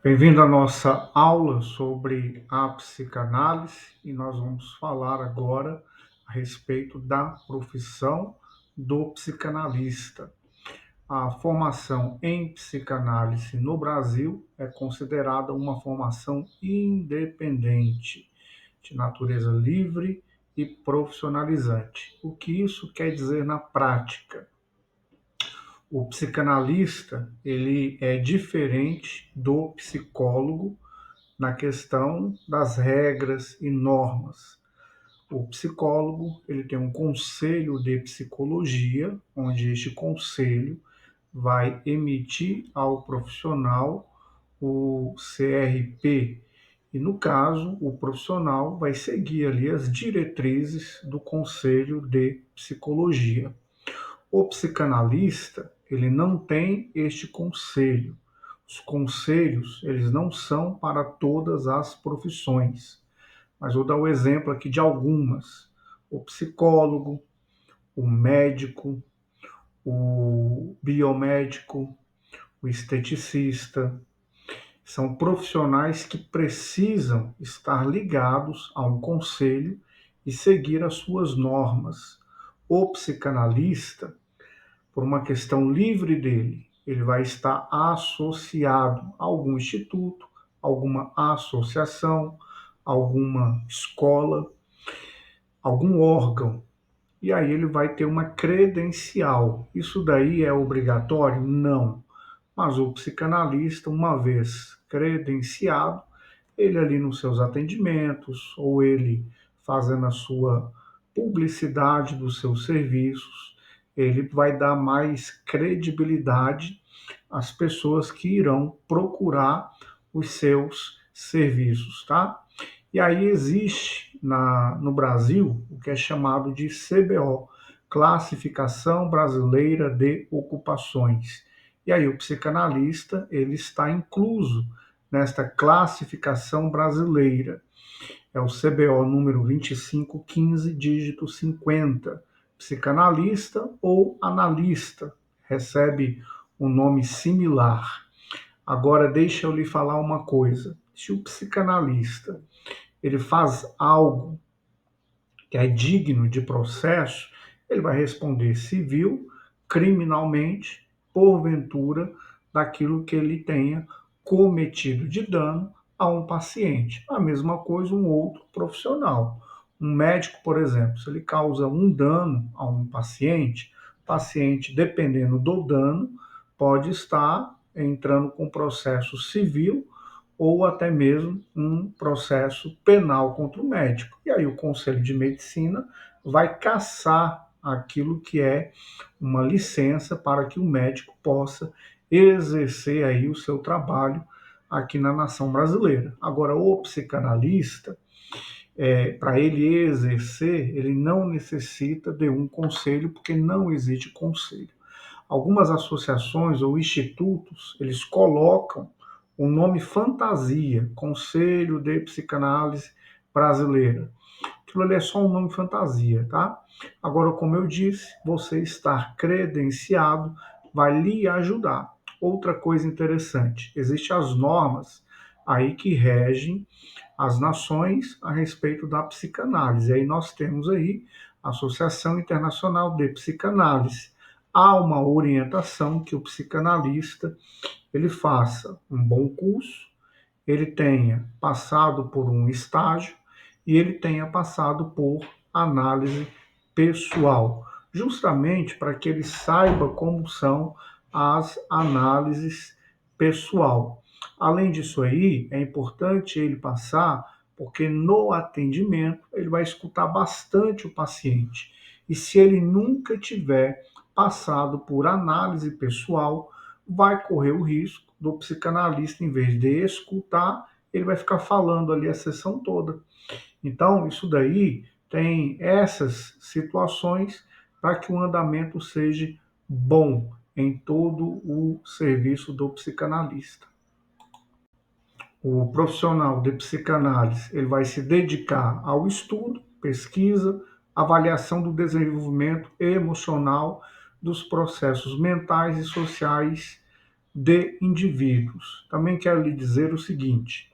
Bem-vindo à nossa aula sobre a psicanálise e nós vamos falar agora a respeito da profissão do psicanalista. A formação em psicanálise no Brasil é considerada uma formação independente, de natureza livre e profissionalizante. O que isso quer dizer na prática? O psicanalista, ele é diferente do psicólogo na questão das regras e normas. O psicólogo, ele tem um conselho de psicologia, onde este conselho vai emitir ao profissional o CRP. E no caso, o profissional vai seguir ali as diretrizes do conselho de psicologia. O psicanalista, ele não tem este conselho. Os conselhos, eles não são para todas as profissões. Mas vou dar o exemplo aqui de algumas. O psicólogo, o médico, o biomédico, o esteticista, são profissionais que precisam estar ligados a um conselho e seguir as suas normas. O psicanalista, por uma questão livre dele, ele vai estar associado a algum instituto, alguma associação, alguma escola, algum órgão. E aí ele vai ter uma credencial. Isso daí é obrigatório? Não. Mas o psicanalista, uma vez credenciado, ele ali nos seus atendimentos, ou ele fazendo a sua publicidade dos seus serviços, ele vai dar mais credibilidade às pessoas que irão procurar os seus serviços, tá? E aí existe no Brasil o que é chamado de CBO, Classificação Brasileira de Ocupações. E aí o psicanalista, ele está incluso nesta classificação brasileira. É o CBO número 2515, dígito 50. Psicanalista ou analista, recebe um nome similar. Agora deixa eu lhe falar uma coisa. Se o psicanalista ele faz algo que é digno de processo, ele vai responder civil, criminalmente, porventura, daquilo que ele tenha cometido de dano a um paciente. A mesma coisa um outro profissional. Um médico, por exemplo, se ele causa um dano a um paciente, o paciente, dependendo do dano, pode estar entrando com processo civil ou até mesmo um processo penal contra o médico. E aí o Conselho de Medicina vai cassar aquilo que é uma licença para que o médico possa exercer aí o seu trabalho aqui na nação brasileira. Agora, o psicanalista, para ele exercer, ele não necessita de um conselho, porque não existe conselho. Algumas associações ou institutos, eles colocam o nome fantasia, Conselho de Psicanálise Brasileira. Aquilo ali é só um nome fantasia, tá? Agora, como eu disse, você estar credenciado vai lhe ajudar. Outra coisa interessante, existem as normas aí que regem as nações a respeito da psicanálise. Aí nós temos aí a Associação Internacional de Psicanálise. Há uma orientação que o psicanalista ele faça um bom curso, ele tenha passado por um estágio e ele tenha passado por análise pessoal, justamente para que ele saiba como são as análises pessoal. Além disso aí, é importante ele passar, porque no atendimento ele vai escutar bastante o paciente. E se ele nunca tiver passado por análise pessoal, vai correr o risco do psicanalista, em vez de escutar, ele vai ficar falando ali a sessão toda. Então, isso daí tem essas situações para que o andamento seja bom em todo o serviço do psicanalista. O profissional de psicanálise ele vai se dedicar ao estudo, pesquisa, avaliação do desenvolvimento emocional dos processos mentais e sociais de indivíduos. Também quero lhe dizer o seguinte: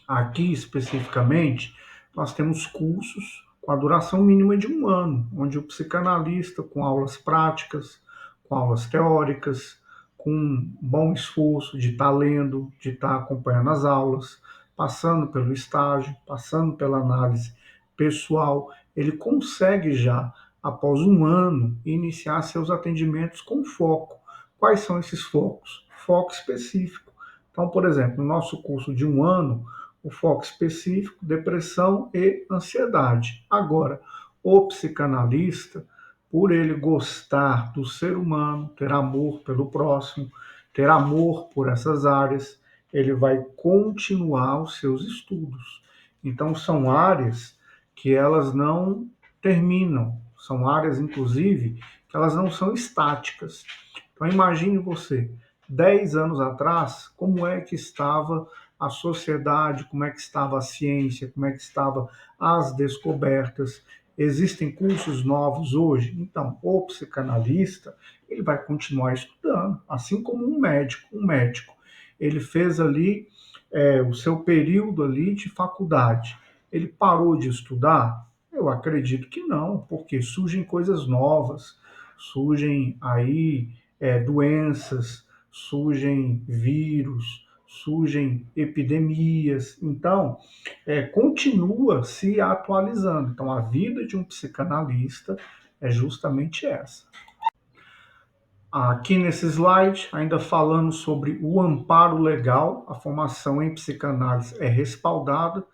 aqui especificamente, nós temos cursos com a duração mínima de 1 ano, onde o psicanalista, com aulas práticas, com aulas teóricas, com um bom esforço de estar lendo, de estar acompanhando as aulas, passando pelo estágio, passando pela análise pessoal, ele consegue já, após 1 ano, iniciar seus atendimentos com foco. Quais são esses focos? Foco específico. Então, por exemplo, no nosso curso de 1 ano, o foco específico, depressão e ansiedade. Agora, o psicanalista, por ele gostar do ser humano, ter amor pelo próximo, ter amor por essas áreas, ele vai continuar os seus estudos. Então, são áreas que elas não terminam, são áreas, inclusive, que elas não são estáticas. Então, imagine você, 10 anos atrás, como é que estava a sociedade, como é que estava a ciência, como é que estavam as descobertas. Existem cursos novos hoje? Então, o psicanalista, ele vai continuar estudando, assim como um médico. Um médico, ele fez ali o seu período ali de faculdade. Ele parou de estudar? Eu acredito que não, porque surgem coisas novas, surgem aí doenças, surgem vírus, surgem epidemias. Então, continua se atualizando. Então, a vida de um psicanalista é justamente essa. Aqui nesse slide, ainda falando sobre o amparo legal, a formação em psicanálise é respaldada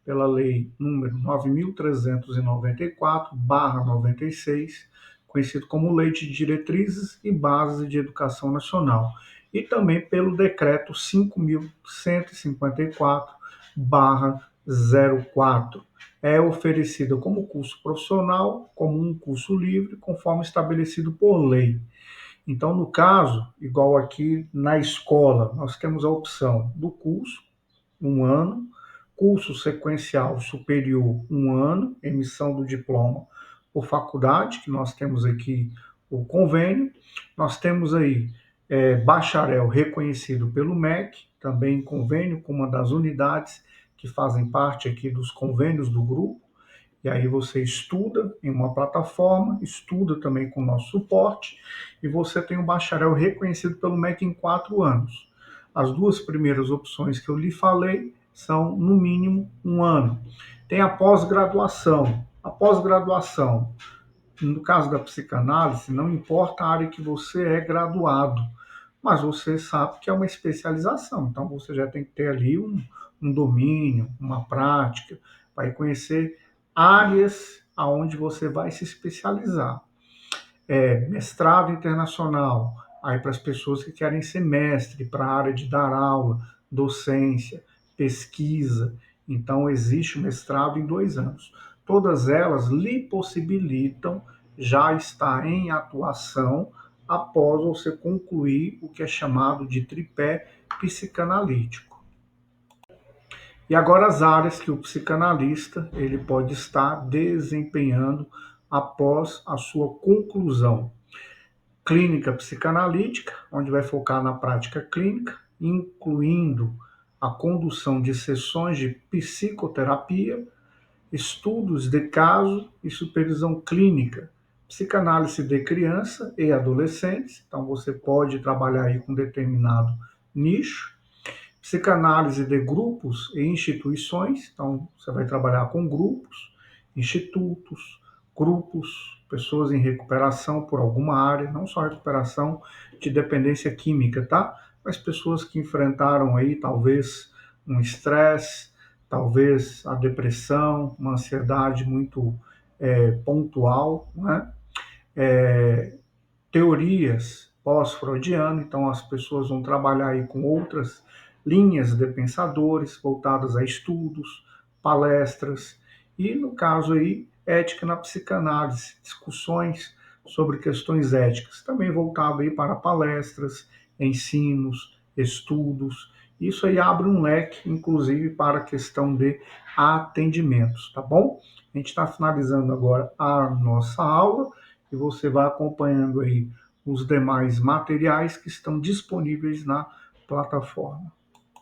pela Lei número 9.394/96, conhecido como Lei de Diretrizes e Bases de Educação Nacional, e também pelo Decreto 5.154/04. É oferecida como curso profissional, como um curso livre, conforme estabelecido por lei. Então, no caso, igual aqui na escola, nós temos a opção do curso, 1 ano, curso sequencial superior, 1 ano, emissão do diploma por faculdade, que nós temos aqui o convênio. Nós temos aí bacharel reconhecido pelo MEC, também convênio com uma das unidades que fazem parte aqui dos convênios do grupo. E aí você estuda em uma plataforma, estuda também com o nosso suporte, e você tem um bacharel reconhecido pelo MEC em 4 anos. As duas primeiras opções que eu lhe falei são, no mínimo, 1 ano. Tem a pós-graduação. A pós-graduação, no caso da psicanálise, não importa a área que você é graduado, mas você sabe que é uma especialização. Então, você já tem que ter ali um domínio, uma prática, vai conhecer áreas aonde você vai se especializar. Mestrado internacional, aí para as pessoas que querem ser mestre, para a área de dar aula, docência, pesquisa. Então, existe o mestrado em 2 anos. Todas elas lhe possibilitam já estar em atuação após você concluir o que é chamado de tripé psicanalítico. E agora as áreas que o psicanalista ele pode estar desempenhando após a sua conclusão. Clínica psicanalítica, onde vai focar na prática clínica, incluindo a condução de sessões de psicoterapia, estudos de caso e supervisão clínica, psicanálise de criança e adolescentes, então você pode trabalhar aí com determinado nicho, psicanálise de grupos e instituições, então você vai trabalhar com grupos, institutos, grupos, pessoas em recuperação por alguma área, não só recuperação de dependência química, tá? Mas pessoas que enfrentaram aí talvez um estresse, talvez a depressão, uma ansiedade muito pontual, né? Teorias pós-freudiano, então as pessoas vão trabalhar aí com outras linhas de pensadores voltadas a estudos, palestras e, no caso aí, ética na psicanálise, discussões sobre questões éticas, também voltado aí para palestras, ensinos, estudos. Isso aí abre um leque, inclusive, para a questão de atendimentos, tá bom? A gente está finalizando agora a nossa aula e você vai acompanhando aí os demais materiais que estão disponíveis na plataforma.